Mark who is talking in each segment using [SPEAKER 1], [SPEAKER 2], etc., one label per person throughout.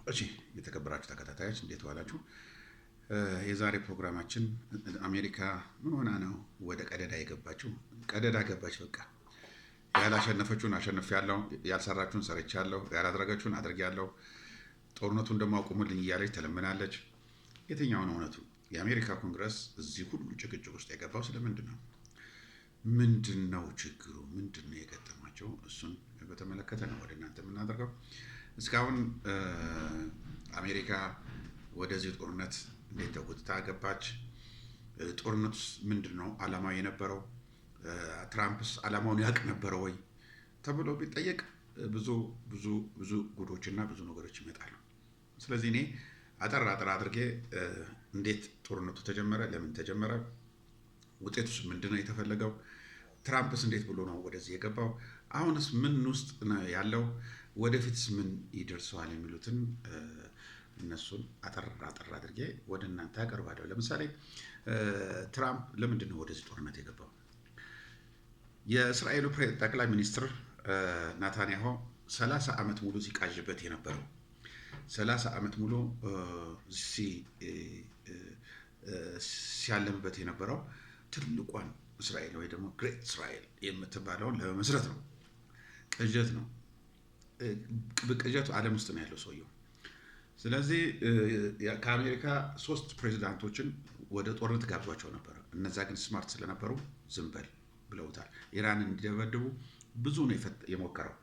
[SPEAKER 1] እሺ የተከበራችሁ ተከታታዮች እንዴት ዋላችሁ? የዛሬ ፕሮግራማችን አሜሪካ ምን ሆና ነው ወደ ቀደዳ የገባችው? ቀደዳ ገባች። በቃ ያላሸነፈችውን አሸንፌያለሁ፣ ያልሰራችሁን ሰርቻለሁ፣ ያላደረገችውን አድርጌያለሁ፣ ጦርነቱን ደግሞ አቁሙልኝ እያለች ትለምናለች። የትኛው ነው እውነቱ? የአሜሪካ ኮንግረስ እዚህ ሁሉ ጭቅጭቅ ውስጥ የገባው ስለምንድን ነው? ምንድን ነው ችግሩ? ምንድን ነው የገጠማቸው? እሱን በተመለከተ ነው ወደ እናንተ የምናደርገው። እስካሁን አሜሪካ ወደዚህ ጦርነት እንዴት ተጎትታ ገባች? ጦርነቱስ ምንድን ነው ዓላማው የነበረው? ትራምፕስ ዓላማውን ያውቅ ነበረ ወይ ተብሎ ቢጠየቅ ብዙ ብዙ ብዙ ጉዶችና ብዙ ነገሮች ይመጣሉ። ስለዚህ እኔ አጠር አድርጌ እንዴት ጦርነቱ ተጀመረ፣ ለምን ተጀመረ፣ ውጤቱስ ምንድን ነው የተፈለገው፣ ትራምፕስ እንዴት ብሎ ነው ወደዚህ የገባው፣ አሁንስ ምን ውስጥ ነው ያለው፣ ወደፊትስ ምን ይደርሰዋል የሚሉትን እነሱን አጠር አድርጌ ወደ እናንተ አቀርባለሁ። ለምሳሌ ትራምፕ ለምንድን ነው ወደዚህ ጦርነት የገባው? የእስራኤሉ ጠቅላይ ሚኒስትር ናታንያሁ 30 ዓመት ሙሉ ሲቃዥበት የነበረው 30 ዓመት ሙሉ ሲያለምበት የነበረው ትልቋን እስራኤል ወይ ደግሞ ግሬት እስራኤል የምትባለውን ለመመስረት ነው። ቅዠት ነው። ቅዠቱ ዓለም ውስጥ ነው ያለው ሰውየው። ስለዚህ ከአሜሪካ 3 ፕሬዚዳንቶችን ወደ ጦርነት ጋብዟቸው ነበረ። እነዛ ግን ስማርት ስለነበሩ ዝም በል ብለውታል። ኢራንን እንዲደበድቡ ብዙ ነው የሞከረው።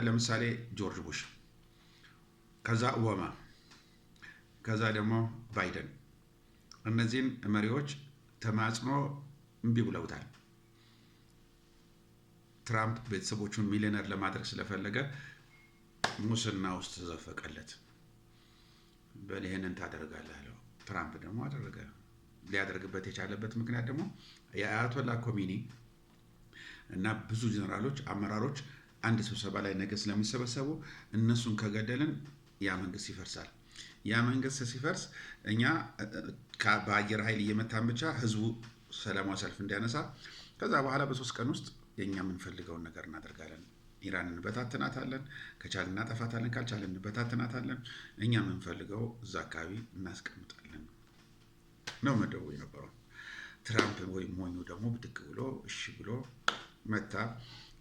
[SPEAKER 1] ለምሳሌ ጆርጅ ቡሽ፣ ከዛ ኦባማ፣ ከዛ ደግሞ ባይደን። እነዚህን መሪዎች ተማጽኖ እምቢ ብለውታል። ትራምፕ ቤተሰቦቹን ሚሊዮነር ለማድረግ ስለፈለገ ሙስና ውስጥ ተዘፈቀለት። በል ይሄንን ታደርጋለህ አለው። ትራምፕ ደግሞ አደረገ። ሊያደርግበት የቻለበት ምክንያት ደግሞ የአያቶላ ኮሚኒ እና ብዙ ጀነራሎች፣ አመራሮች አንድ ስብሰባ ላይ ነገ ስለሚሰበሰቡ እነሱን ከገደልን ያ መንግስት ይፈርሳል። ያ መንግስት ሲፈርስ እኛ በአየር ኃይል እየመታን ብቻ ህዝቡ ሰላማዊ ሰልፍ እንዲያነሳ፣ ከዛ በኋላ በ3 ቀን ውስጥ የእኛ የምንፈልገውን ነገር እናደርጋለን። ኢራንን እንበታትናታለን፣ ከቻልን እናጠፋታለን፣ ካልቻልን እንበታትናታለን። እኛ የምንፈልገው እዛ አካባቢ እናስቀምጣለን ነው መደቡ የነበረው። ትራምፕ ወይም ሞኙ ደግሞ ብድግ ብሎ እሺ ብሎ መታ።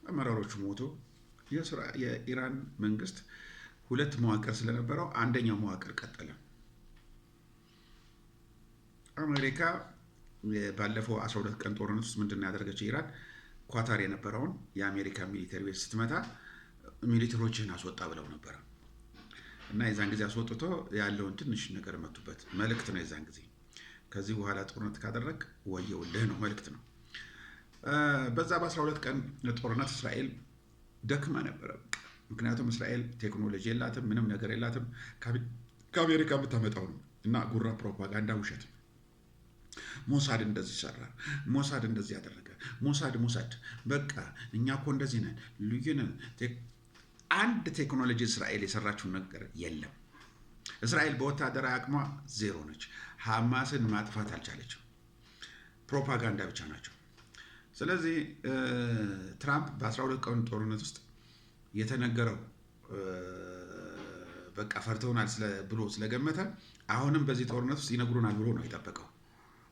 [SPEAKER 1] አመራሮቹ ሞቶ የኢራን መንግስት 2 መዋቅር ስለነበረው አንደኛው መዋቅር ቀጠለ። አሜሪካ ባለፈው 12 ቀን ጦርነት ውስጥ ምንድን ነው ያደረገችው? ኢራን ኳታር የነበረውን የአሜሪካ ሚሊተሪ ቤት ስትመታ ሚሊተሮችን አስወጣ ብለው ነበረ እና የዛን ጊዜ አስወጥቶ ያለውን ትንሽ ነገር መቱበት። መልእክት ነው የዛን ጊዜ። ከዚህ በኋላ ጦርነት ካደረግ ወየውልህ ነው፣ መልእክት ነው። በዛ በ12 ቀን ጦርነት እስራኤል ደክማ ነበረ። ምክንያቱም እስራኤል ቴክኖሎጂ የላትም፣ ምንም ነገር የላትም። ከአሜሪካ የምታመጣው ነው እና ጉራ፣ ፕሮፓጋንዳ፣ ውሸት። ሞሳድ እንደዚህ ሰራ፣ ሞሳድ እንደዚህ ያደረገ፣ ሞሳድ በቃ እኛ እኮ እንደዚህ ነን፣ ልዩ ነን። አንድ ቴክኖሎጂ እስራኤል የሰራችውን ነገር የለም። እስራኤል በወታደራዊ አቅሟ 0 ነች። ሐማስን ማጥፋት አልቻለችም። ፕሮፓጋንዳ ብቻ ናቸው። ስለዚህ ትራምፕ በ12 ቀን ጦርነት ውስጥ የተነገረው በቃ ፈርተውናል ብሎ ስለገመተ አሁንም በዚህ ጦርነት ውስጥ ይነግሩናል ብሎ ነው የጠበቀው።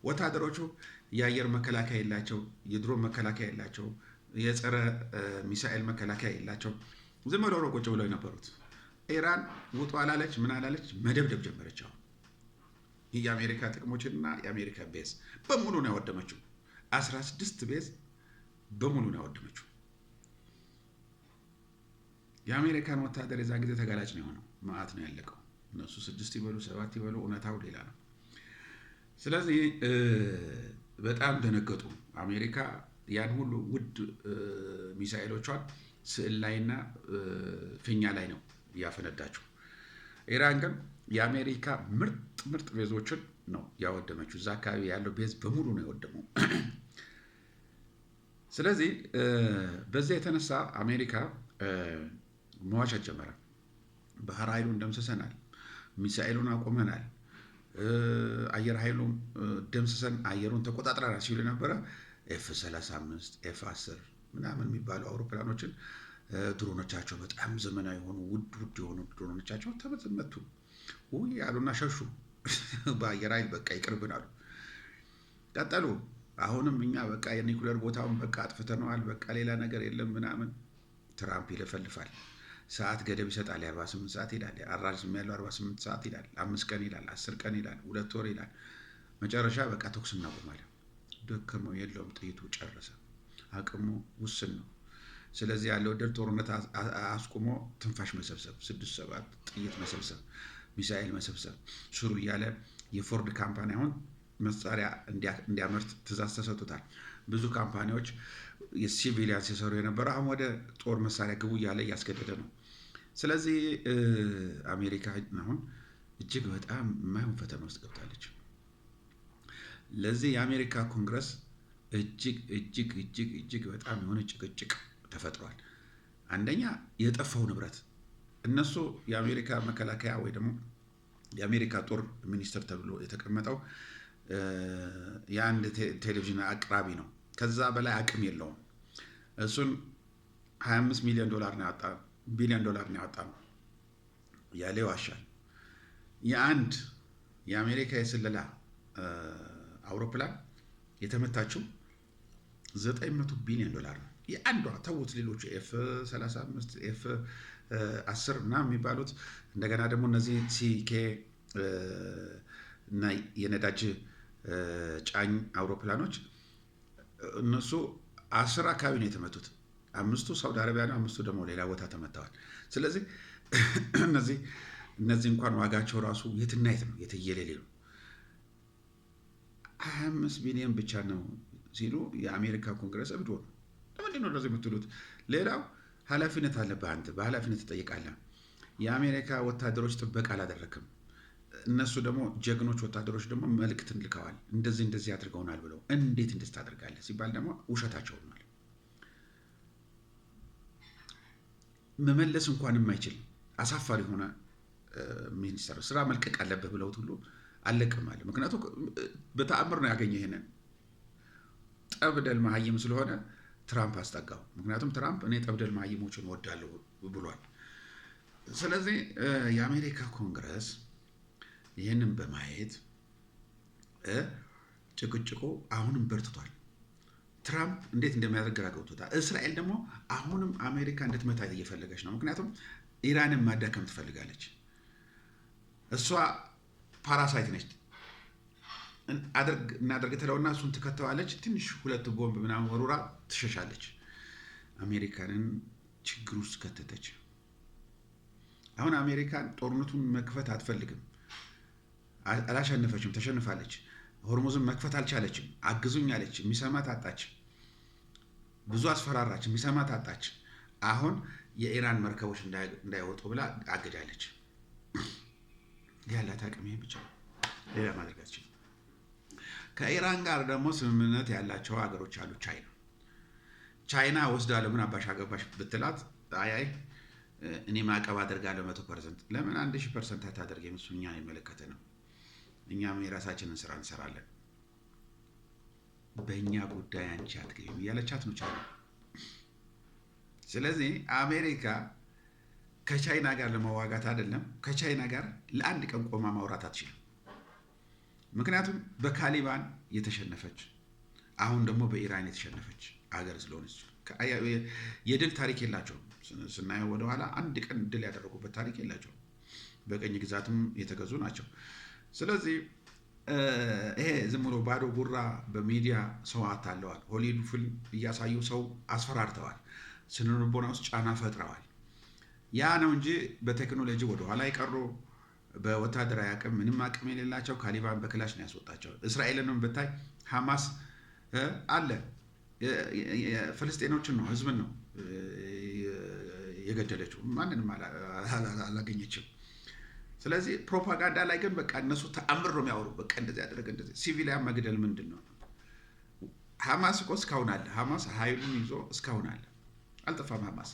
[SPEAKER 1] ወታደሮቹ የአየር መከላከያ የላቸው፣ የድሮን መከላከያ የላቸው፣ የጸረ ሚሳኤል መከላከያ የላቸው። ዝም ብለው ነው ቁጭ ብለው የነበሩት። ኢራን ውጡ አላለች፣ ምን አላለች፣ መደብደብ ጀመረች። አሁን የአሜሪካ ጥቅሞችና የአሜሪካ ቤዝ በሙሉ ነው ያወደመችው። 16 ቤዝ በሙሉ ነው ያወደመችው። የአሜሪካን ወታደር የዛ ጊዜ ተጋላጭ ነው የሆነው። መዓት ነው ያለቀው። እነሱ 6 ይበሉ 7 ይበሉ፣ እውነታው ሌላ ነው። ስለዚህ በጣም ደነገጡ። አሜሪካ ያን ሁሉ ውድ ሚሳኤሎቿን ስዕል ላይና ፊኛ ላይ ነው ያፈነዳችው። ኢራን ግን የአሜሪካ ምርጥ ቤዞችን ነው ያወደመችው። እዛ አካባቢ ያለው ቤዝ በሙሉ ነው የወደመው። ስለዚህ በዚያ የተነሳ አሜሪካ መዋሸት ጀመረ። ባህር ኃይሉን ደምስሰናል፣ ሚሳኤሉን አቁመናል፣ አየር ኃይሉን ደምስሰን አየሩን ተቆጣጥረናል ሲሉ ነበረ። F-35 F-10 ምናምን የሚባሉ አውሮፕላኖችን ድሮኖቻቸው በጣም ዘመናዊ የሆኑ ውድ የሆኑ ድሮኖቻቸው ተመቱ። ውይ ያሉና ሸሹ። በአየር ኃይል በቃ ይቅርብን አሉ። ቀጠሉ። አሁንም እኛ በቃ የኒኩሌር ቦታውን በቃ አጥፍተነዋል፣ በቃ ሌላ ነገር የለም ምናምን። ትራምፕ ይለፈልፋል። ሰዓት ገደብ ይሰጣል። 48 ሰዓት ይላል። አራዝም ያለው 48 ሰዓት ይላል። 5 ቀን ይላል። 10 ቀን ይላል። 2 ወር ይላል። መጨረሻ በቃ ተኩስ እናቆማለን። ደከመው፣ የለውም፣ ጥይቱ ጨረሰ። አቅሙ ውስን ነው። ስለዚህ ያለው ድል ጦርነት አስቁሞ ትንፋሽ መሰብሰብ፣ 6-7 ጥይት መሰብሰብ፣ ሚሳኤል መሰብሰብ ስሩ እያለ የፎርድ ካምፓኒ አሁን መሳሪያ እንዲያመርት ትእዛዝ ተሰጥቶታል። ብዙ ካምፓኒዎች የሲቪሊያን ሲሰሩ የነበረ አሁን ወደ ጦር መሳሪያ ግቡ እያለ እያስገደደ ነው። ስለዚህ አሜሪካ አሁን እጅግ በጣም የማይሆን ፈተና ውስጥ ገብታለች። ለዚህ የአሜሪካ ኮንግረስ እጅግ በጣም የሆነ ጭቅጭቅ ተፈጥሯል። አንደኛ የጠፋው ንብረት እነሱ የአሜሪካ መከላከያ ወይ ደግሞ የአሜሪካ ጦር ሚኒስትር ተብሎ የተቀመጠው የአንድ ቴሌቪዥን አቅራቢ ነው። ከዛ በላይ አቅም የለውም። እሱን 25 ሚሊዮን ዶላር ነው ያወጣ ቢሊዮን ዶላር ነው ያወጣ ነው ያለ ይዋሻል። የአንድ የአሜሪካ የስለላ አውሮፕላን የተመታችው 900 ቢሊዮን ዶላር ነው። የአንዷ ተውት፣ ሌሎቹ ኤፍ35 ኤፍ10 እና የሚባሉት እንደገና ደግሞ እነዚህ ሲኬ እና የነዳጅ ጫኝ አውሮፕላኖች እነሱ 10 አካባቢ ነው የተመቱት። 5ቱ ሳውዲ አረቢያ ነው፣ 5ቱ ደግሞ ሌላ ቦታ ተመተዋል። ስለዚህ እነዚህ እንኳን ዋጋቸው ራሱ የትና የት ነው፣ የትየሌሌ ነው። 25 ቢሊዮን ብቻ ነው ሲሉ የአሜሪካ ኮንግረስ እብዶ ነው። ለምንድን ነው እንደዚህ የምትሉት? ሌላው ኃላፊነት አለብህ አንተ፣ በኃላፊነት ትጠይቃለህ። የአሜሪካ ወታደሮች ጥበቃ አላደረክም። እነሱ ደግሞ ጀግኖች ወታደሮች ደግሞ መልእክትን ልከዋል፣ እንደዚህ አድርገውናል ብለው። እንዴት እንደዚህ ታደርጋለህ ሲባል ደግሞ ውሸታቸው ሆኗል። መመለስ እንኳን የማይችል አሳፋሪ ሆነ ሚኒስተር ስራ መልቀቅ አለብህ ብለውት ሁሉ አለቅም አለ። ምክንያቱም በተአምር ነው ያገኘ። ይሄንን ጠብደል መሀይም ስለሆነ ትራምፕ አስጠጋው። ምክንያቱም ትራምፕ እኔ ጠብደል መሀይሞችን እወዳለሁ ብሏል። ስለዚህ የአሜሪካ ኮንግረስ ይህንን በማየት ጭቅጭቁ አሁንም በርትቷል። ትራምፕ እንዴት እንደሚያደርግ ግራ ገብቶታል። እስራኤል ደግሞ አሁንም አሜሪካ እንድትመታ እየፈለገች ነው። ምክንያቱም ኢራንን ማዳከም ትፈልጋለች። እሷ ፓራሳይት ነች። እናደርግ ትለውና እሱን ትከተዋለች። ትንሽ 2 ቦምብ ምናምን ወሩራ ትሸሻለች። አሜሪካንን ችግር ውስጥ ከተተች። አሁን አሜሪካን ጦርነቱን መክፈት አትፈልግም። አላሸነፈችም፣ ተሸንፋለች። ሆርሙዝን መክፈት አልቻለችም። አግዙኝ አለች፣ የሚሰማት አጣች። ብዙ አስፈራራች፣ የሚሰማት አጣች። አሁን የኢራን መርከቦች እንዳይወጡ ብላ አግዳለች። ያላት አቅም ይሄ ብቻ፣ ሌላ ማድረግ አትችልም። ከኢራን ጋር ደግሞ ስምምነት ያላቸው ሀገሮች አሉ። ቻይና ወስዳለሁ ምን አባሽ አገባሽ ብትላት አይ እኔ ማዕቀብ አደርጋለሁ 100%። ለምን 1000% አታደርጊም? እሱ እኛን አይመለከተንም። እኛም የራሳችንን ስራ እንሰራለን። በእኛ ጉዳይ አንቺ አትገቢም እያለቻት ነው ቻይና። ስለዚህ አሜሪካ ከቻይና ጋር ለመዋጋት አይደለም፣ ከቻይና ጋር ለአንድ ቀን ቆማ ማውራት አትችልም። ምክንያቱም በካሊባን የተሸነፈች አሁን ደግሞ በኢራን የተሸነፈች አገር ስለሆነች የድል ታሪክ የላቸውም። ስናየው ወደኋላ አንድ ቀን ድል ያደረጉበት ታሪክ የላቸውም። በቀኝ ግዛትም የተገዙ ናቸው። ስለዚህ ይሄ ዝም ብሎ ባዶ ጉራ በሚዲያ ሰው አታለዋል። ሆሊውድ ፊልም እያሳዩ ሰው አስፈራርተዋል። ስነ ልቦና ውስጥ ጫና ፈጥረዋል። ያ ነው እንጂ በቴክኖሎጂ ወደኋላ የቀሩ በወታደራዊ አቅም ምንም አቅም የሌላቸው ካሊባን በክላሽ ነው ያስወጣቸው። እስራኤልንም ብታይ ሐማስ አለ ፍልስጤኖችን ነው ህዝብን ነው የገደለችው። ማንንም አላገኘችም። ስለዚህ ፕሮፓጋንዳ ላይ ግን በቃ እነሱ ተአምር ነው የሚያወሩ። በቃ እንደዚህ ያደረገ እንደዚህ ሲቪሊያን መግደል ምንድን ነው? ሐማስ እኮ እስካሁን አለ። ሐማስ ኃይሉን ይዞ እስካሁን አለ፣ አልጠፋም። ሐማስ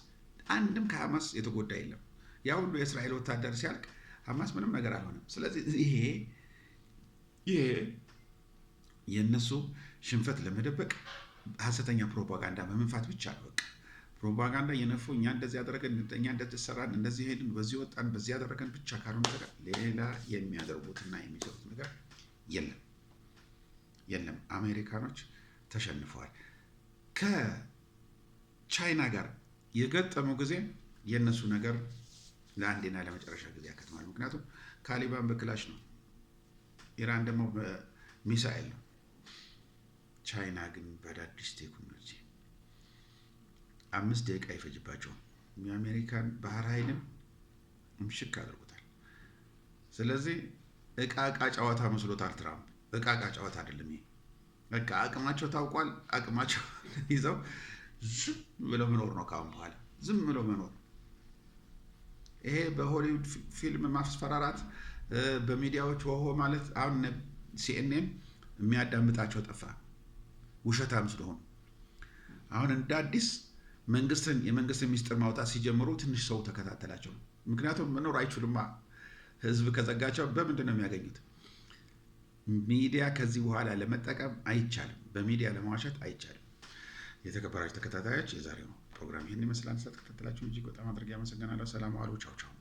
[SPEAKER 1] አንድም ከሐማስ የተጎዳ የለም። ያ ሁሉ የእስራኤል ወታደር ሲያልቅ ሐማስ ምንም ነገር አልሆነም። ስለዚህ ይሄ የእነሱ ሽንፈት ለመደበቅ ሀሰተኛ ፕሮፓጋንዳ በመንፋት ብቻ ነው። በቃ ፕሮፓጋንዳ የነፉ እኛ እንደዚህ ያደረገን፣ እኛ እንደዚህ ሰራን፣ እንደዚህ ሄድን፣ በዚህ ወጣን፣ በዚህ ያደረገን ብቻ ካልሆነ ነገር ሌላ የሚያደርጉትና የሚሰሩት ነገር የለም። አሜሪካኖች ተሸንፈዋል። ከቻይና ጋር የገጠመው ጊዜ የእነሱ ነገር ለአንዴና ለመጨረሻ ጊዜ ያከትማል። ምክንያቱም ታሊባን በክላሽ ነው፣ ኢራን ደግሞ በሚሳኤል ነው። ቻይና ግን በአዳዲስ ቴክኖሎጂ 5 ደቂቃ ይፈጅባቸዋል። የአሜሪካን ባህር ኃይልን ምሽክ አድርጎታል። ስለዚህ እቃ ጨዋታ መስሎታል ትራምፕ። እቃ ጨዋታ አይደለም ይሄ። በቃ አቅማቸው ታውቋል። አቅማቸው ይዘው ዝም ብለው መኖር ነው ካሁን በኋላ፣ ዝም ብለው መኖር። ይሄ በሆሊውድ ፊልም ማስፈራራት፣ በሚዲያዎች ወሆ ማለት አሁን ሲኤንኤን የሚያዳምጣቸው ጠፋ፣ ውሸታም ስለሆኑ። አሁን እንደ አዲስ የመንግስትን ሚስጥር ማውጣት ሲጀምሩ ትንሽ ሰው ተከታተላቸው። ምክንያቱም መኖር አይችሉማ። ህዝብ ከዘጋቸው በምንድን ነው የሚያገኙት? ሚዲያ ከዚህ በኋላ ለመጠቀም አይቻልም። በሚዲያ ለመዋሸት አይቻልም። የተከበራችሁ ተከታታዮች የዛሬው ፕሮግራም ይህን ይመስላል። ስለተከታተላችሁ እጅግ በጣም አድርጌ አመሰግናለሁ። ሰላም ዋሉ። ቻው ቻው።